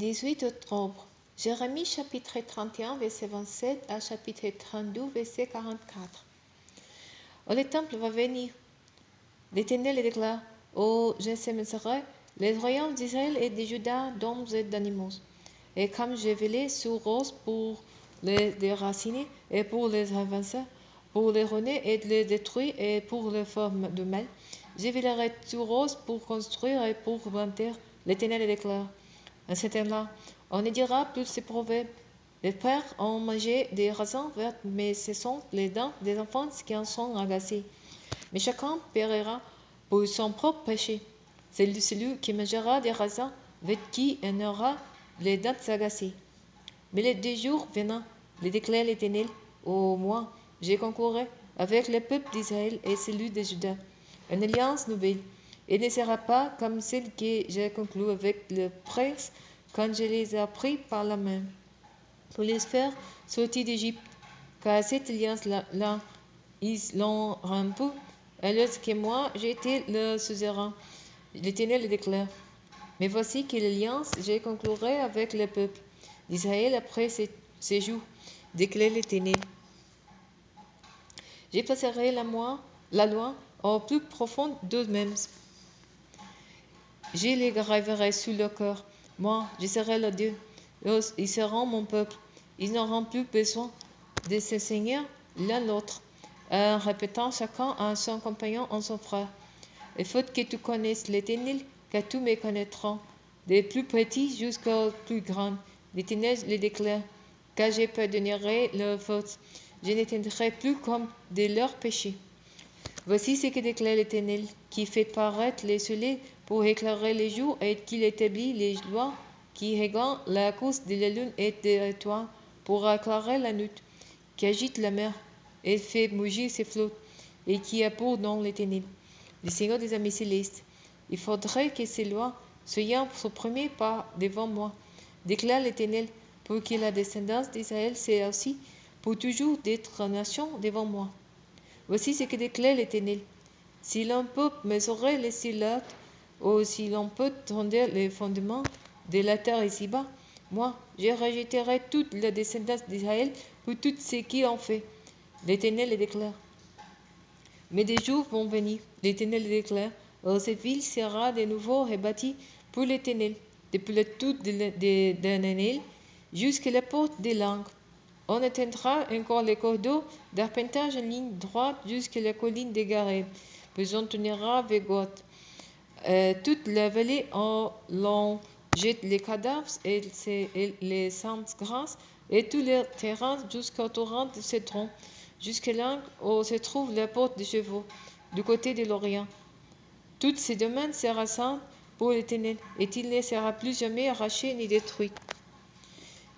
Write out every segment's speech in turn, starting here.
18 octobre. Jérémie chapitre 31, verset 27 à chapitre 32, verset 44. Oh, le temple va venir. L'Éternel déclare: Oh, je sémerai les royaumes d'Israël et de Juda d'hommes et d'animaux. Et comme je veillais sur Rose pour les déraciner et pour les avancer, pour les ruiner et les détruire et pour les faire de mal, je veillerai sur Rose pour construire et pour bâtir. L'Éternel déclare. À ce temps-là, on ne dira plus ce proverbe: les pères ont mangé des raisins verts, mais ce sont les dents des enfants qui en sont agacées. Mais chacun périra pour son propre péché. C'est celui qui mangera des raisins verts qui en aura les dents agacées. Mais les 2 jours venant, le déclare l'Éternel, au moi, je concourerai avec le peuple d'Israël et celui de Juda, une alliance nouvelle. Elle ne sera pas comme celle que j'ai conclue avec le prince quand je les ai pris par la main pour les faire sortir d'Égypte, car cette alliance-là, ils l'ont rompue, alors que moi, j'étais le suzerain. L'Éternel le déclare. Mais voici quelle alliance je conclurai avec le peuple d'Israël après ces jours, déclare l'Éternel. Je placerai la loi au plus profond d'eux-mêmes. Je les graverai sur le cœur. Moi, je serai leur Dieu. Ils seront mon peuple. Ils n'auront plus besoin de se saigner l'un l'autre, en répétant chacun à son compagnon, en son frère. Il faut que tu connaisses l'Éternel, que tous me connaîtront, des plus petits jusqu'aux plus grands. L'Éternel le déclare, car je pardonnerai leurs fautes. Je ne tiendrai plus compte de leurs péchés. Voici ce que déclare l'Éternel, qui fait paraître les soleils pour éclairer les jours et qui établit les lois, qui régule la course de la lune et des étoiles pour éclairer la nuit, qui agite la mer et fait bouger ses flots, et qui a pour nom l'Éternel, le Seigneur des armées célestes. Il faudrait que ces lois soient supprimées par devant moi, déclare l'Éternel, pour que la descendance d'Israël soit aussi pour toujours d'être nation devant moi. Voici ce que déclare l'Éternel. Si l'on peut mesurer les silates, ou si l'on peut tonder les fondements de la terre ici-bas, moi, je rejetterai toute la descendance d'Israël pour tout ce qu'ils ont fait. L'Éternel le déclare. Mais des jours vont venir, l'Éternel le déclare, où cette ville sera de nouveau rebâtie pour l'Éternel, depuis le tout de l'année jusqu'à la porte des langues. On atteindra encore les cours d'eau d'arpentage en ligne droite jusqu'à la colline des Gareb, puis on tournera vers Goth. Toute la vallée où l'on jette les cadavres et les sangs grasses, et tous les terrains jusqu'au torrent de Cédron, jusqu'à l'angle où se trouve la porte des chevaux, du côté de l'Orient. Toutes ces domaines seront saints pour l'Éternel, et il ne sera plus jamais arraché ni détruit.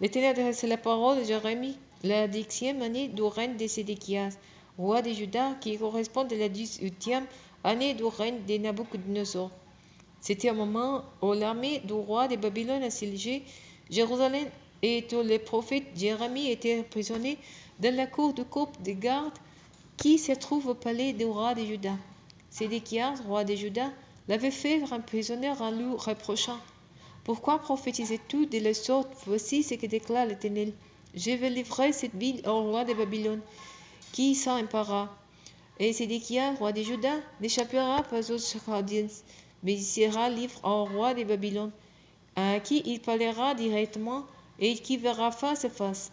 L'Éternel adresse la parole de Jérémie, la 10e année du règne de Sédéchias, roi de Juda, qui correspond à la 18e année du règne de Nabucodonosor. C'était un moment où l'armée du roi de Babylone assiégeait Jérusalem et tous les prophètes Jérémie était prisonnier dans la cour du corps de garde qui se trouve au palais du roi de Juda. Sédéchias, roi de Juda, l'avait fait emprisonner en lui reprochant: pourquoi prophétises-tu de la sorte? Voici ce que déclare l'Éternel. Je vais livrer cette ville au roi de Babylone, qui s'en emparera. Et Sédéchias, roi de Juda, n'échappera pas aux Chaldéens, mais il sera livré au roi de Babylone, à qui il parlera directement et qui verra face à face.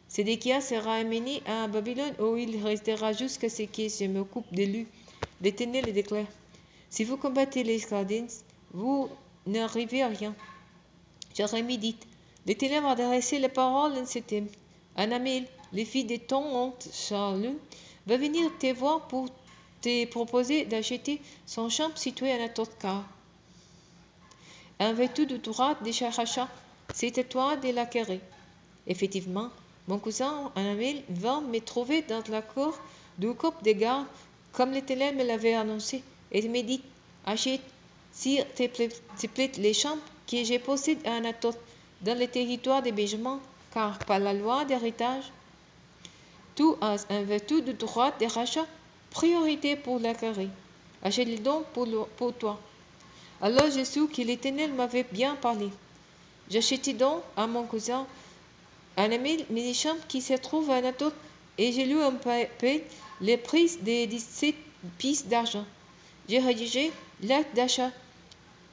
Sédéchias sera amené à Babylone, où il restera jusqu'à ce que je m'occupe de lui. L'Éternel le déclare. Si vous combattez les Chaldéens, vous n'arrivez à rien. Jérémie dit: l'Éternel m'a adressé la parole en ce thème. Anamel, les filles de ton oncle Charles, va venir te voir pour te proposer d'acheter son champ situé à Anathoth-Kar. En vertu du droit de rachat, c'est à toi de l'acquérir. Effectivement, mon cousin Anamel vint me trouver dans la cour du corps de garde, comme l'Éternel me l'avait annoncé, et me dit: achète, s'il te plaît, les champs que je possède à Anathoth, dans le territoire de Benjamin, car par la loi d'héritage, tu as, en vertu du droit de rachat, priorité pour l'acquérir. Achète-le donc pour toi. Alors je sus que l'Éternel m'avait bien parlé. J'achetai donc à mon cousin un ami méchant qui se trouve à Anatote, et j'ai lu un peu les prix des 17 pièces d'argent. J'ai rédigé l'acte d'achat.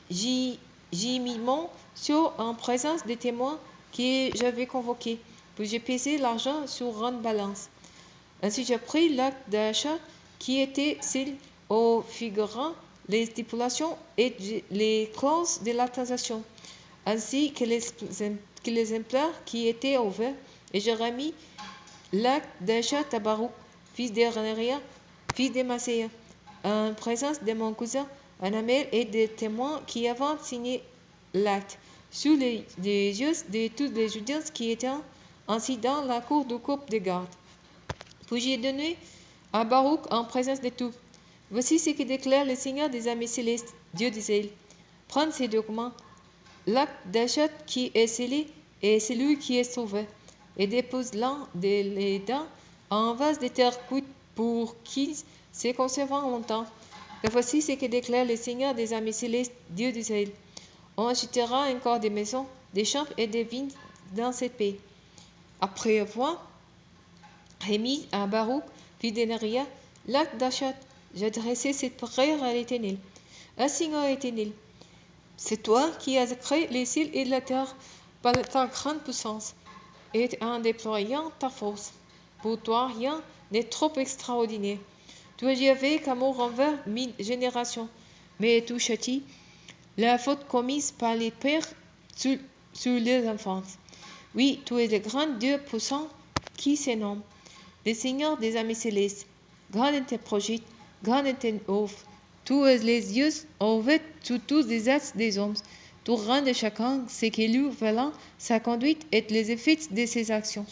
J'y mis mon sur en présence des témoins que j'avais convoqués, puis j'ai pesé l'argent sur une balance. Ainsi j'ai pris l'acte d'achat qui était celle au figurant les stipulations et les clauses de la transaction, ainsi que les exemplaires qui étaient ouverts, et j'ai remis l'acte d'achat à Baruch, fils de Neria, fils de Maséa, en présence de mon cousin Anamel et des témoins qui avaient signé l'acte, sous les yeux de tous les Judiens qui étaient ainsi dans la cour du corps de garde. Puis j'ai donné à Baruch en présence de tous. Voici ce que déclare le Seigneur des armées célestes, Dieu d'Israël. Prends ces documents, l'acte d'achat qui est scellé et celui qui est sauvé, et dépose l'un des dents en vase de terre cuite pour qu'ils se conservent longtemps. Et voici ce que déclare le Seigneur des armées célestes, Dieu d'Israël. On achètera encore des maisons, des champs et des vignes dans ce pays. Après avoir remis à Baruch, fils de Neria, l'acte d'achat, j'ai dressé cette prière à l'Éternel. Seigneur éternel, c'est toi qui as créé les cieux et la terre par ta grande puissance et en déployant ta force. Pour toi, rien n'est trop extraordinaire. Tu as Yahvé qu'amour envers 1000 générations, mais tu châties la faute commise par les pères sur les enfants. Oui, tu es le grand Dieu puissant qui se nomme le Seigneur des armées célestes. Grand est tes projets, grand est tes œuvres. Tu es les yeux ouverts sur tous les actes des hommes. Tu rends de chacun ce que lui valant sa conduite et les effets de ses actions.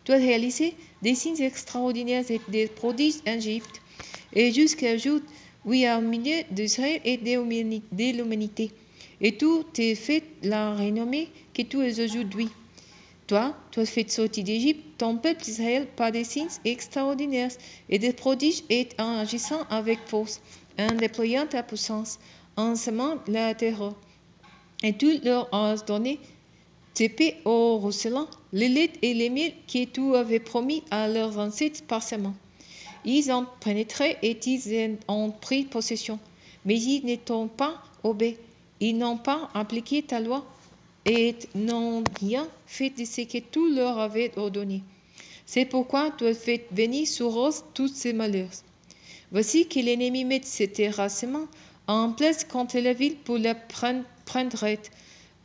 Tu as réalisé des signes extraordinaires et des prodiges en Égypte, et jusqu'à jour, oui, au milieu d'Israël et de l'humanité. Et tu t'es fait la renommée que tu es aujourd'hui. Toi, tu as fait sortir d'Égypte ton peuple Israël par des signes extraordinaires et des prodiges et en agissant avec force, en déployant ta puissance, en semant la terreur. Et tu leur as donné tes paix au ruisselant, les lait et les miel que tu avais promis à leurs ancêtres par serment. Ils ont pénétré et ils en ont pris possession, mais ils ne t'ont pas obéi. Ils n'ont pas appliqué ta loi et n'ont rien fait de ce que tu leur avais ordonné. C'est pourquoi tu as fait venir sur eux tous ces malheurs. Voici que l'ennemi met ses terrassements en place contre la ville pour la prendre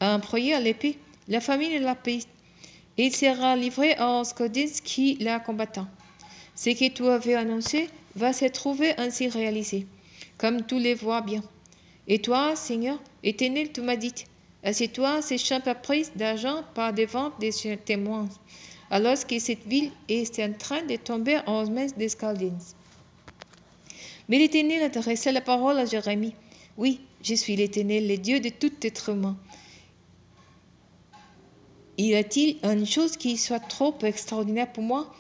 en proie à l'épée, la famine et la peste. Il sera livré aux Scodins qui la combattent. Ce que tu avais annoncé va se trouver ainsi réalisé, comme tu le vois bien. Et toi, Seigneur, éternel, tu m'as dit, assieds-toi ces champs prises d'argent par devant des témoins, alors que cette ville est en train de tomber aux mains des Scaldins. Mais l'Éternel adressa la parole à Jérémie. Oui, je suis l'Éternel, le Dieu de tout être humain. Y a-t-il une chose qui soit trop extraordinaire pour moi?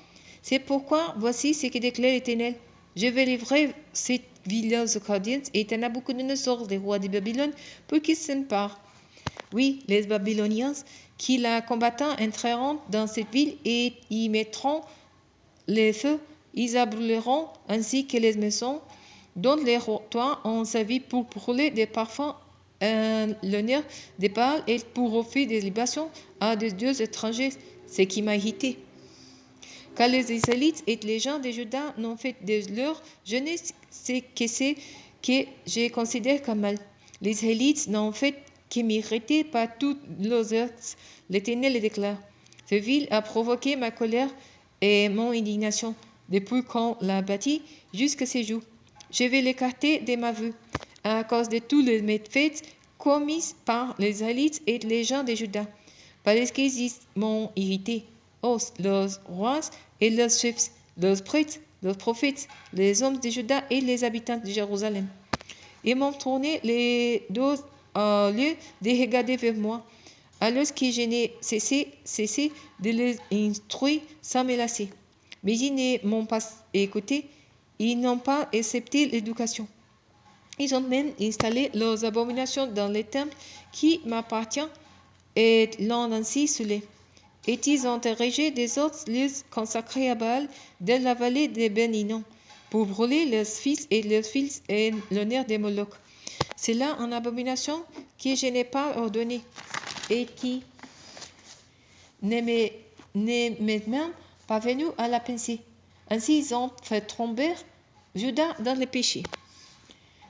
C'est pourquoi voici ce que déclare l'Éternel. Je vais livrer cette ville aux Chaldiens et à Nabucodonosor, le roi de Babylone, pour qu'il s'empare. Oui, les Babyloniens qui la combattent entreront dans cette ville et y mettront le feu. Ils la brûleront ainsi que les maisons dont les toits ont servi pour brûler des parfums l'honneur des Baals et pour offrir des libations à des dieux étrangers, ce qui m'a irrité. Car les Israélites et les gens de Juda n'ont fait de leur jeunesse ce que je considère comme mal. Les Israélites n'ont fait que m'irriter par tous leurs actes. L'Éternel le déclare. Cette ville a provoqué ma colère et mon indignation depuis qu'on l'a bâtie jusqu'à ce jour. Je vais l'écarter de ma vue à cause de tous les méfaits commis par les Israélites et les gens de Juda, parce qu'ils m'ont irrité. Leurs rois et leurs chefs, leurs prêtres, leurs prophètes, les hommes de Juda et les habitants de Jérusalem. Ils m'ont tourné les dos au lieu de regarder vers moi, alors que je n'ai cessé de les instruire sans me lasser. Mais ils ne m'ont pas écouté, ils n'ont pas accepté l'éducation. Ils ont même installé leurs abominations dans les temples qui m'appartiennent et l'ont ainsi saoulé. Et ils ont érigé des autres lieux consacrés à Baal dans la vallée des Ben-Hinnom, pour brûler leurs fils et l'honneur des Molochs. C'est là une abomination que je n'ai pas ordonnée et qui ne m'est même pas venue à la pensée. Ainsi ils ont fait tomber Juda dans le péché.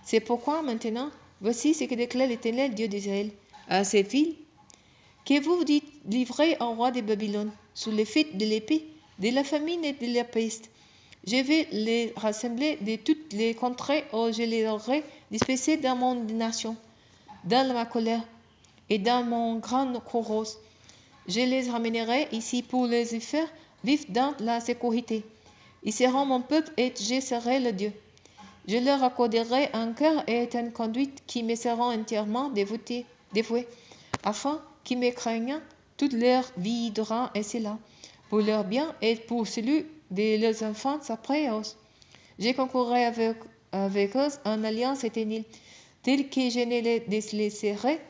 C'est pourquoi maintenant, voici ce que déclare l'Éternel, Dieu d'Israël, à cette ville, que vous livrez au roi de Babylone, sous l'effet de l'épée, de la famine et de la peste. Je vais les rassembler de toutes les contrées où je les aurai dispersés dans mon nation, dans ma colère et dans mon grand rose. Je les ramènerai ici pour les y faire vivre dans la sécurité. Ils seront mon peuple et je serai le Dieu. Je leur accorderai un cœur et une conduite qui me seront entièrement dévoués, afin qu'ils me craignent toute leur vie durant et cela, pour leur bien et pour celui de leurs enfants après eux. Je concourerai avec eux en alliance éternelle, telle que je ne les délaisserai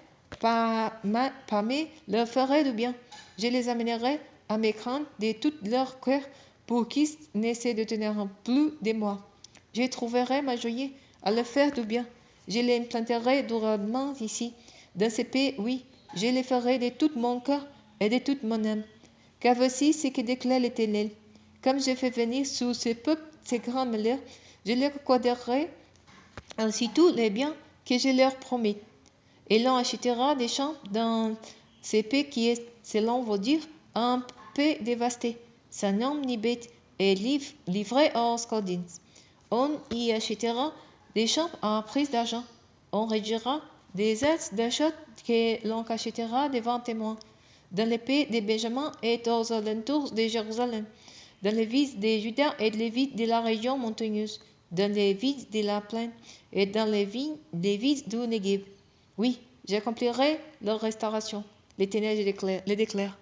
pas, mais leur ferai du bien. Je les amènerai à me craindre de tout leur cœur pour qu'ils ne se détourneront plus de moi. Je trouverai ma joie à leur faire du bien. Je les implanterai durablement ici, dans ce pays, oui, je les ferai de tout mon cœur et de toute mon âme. Car voici ce que déclare l'Éternel. Comme je fais venir sur ce peuple ces grands malheurs, je leur accorderai ainsi tous les biens que je leur promets. Et l'on achètera des champs dans ces pays qui est, selon vos dires, un pays dévasté, sans homme ni bête, et livré aux Scaldins. On y achètera des champs à prix d'argent. On réduira des aides d'achat que l'on achètera devant témoins, dans les pays de Benjamin et aux alentours de Jérusalem, dans les villes de Juda et les villes de la région montagneuse, dans les villes de la plaine et dans les villes du Negev. Oui, j'accomplirai leur restauration. L'Éternel le déclare.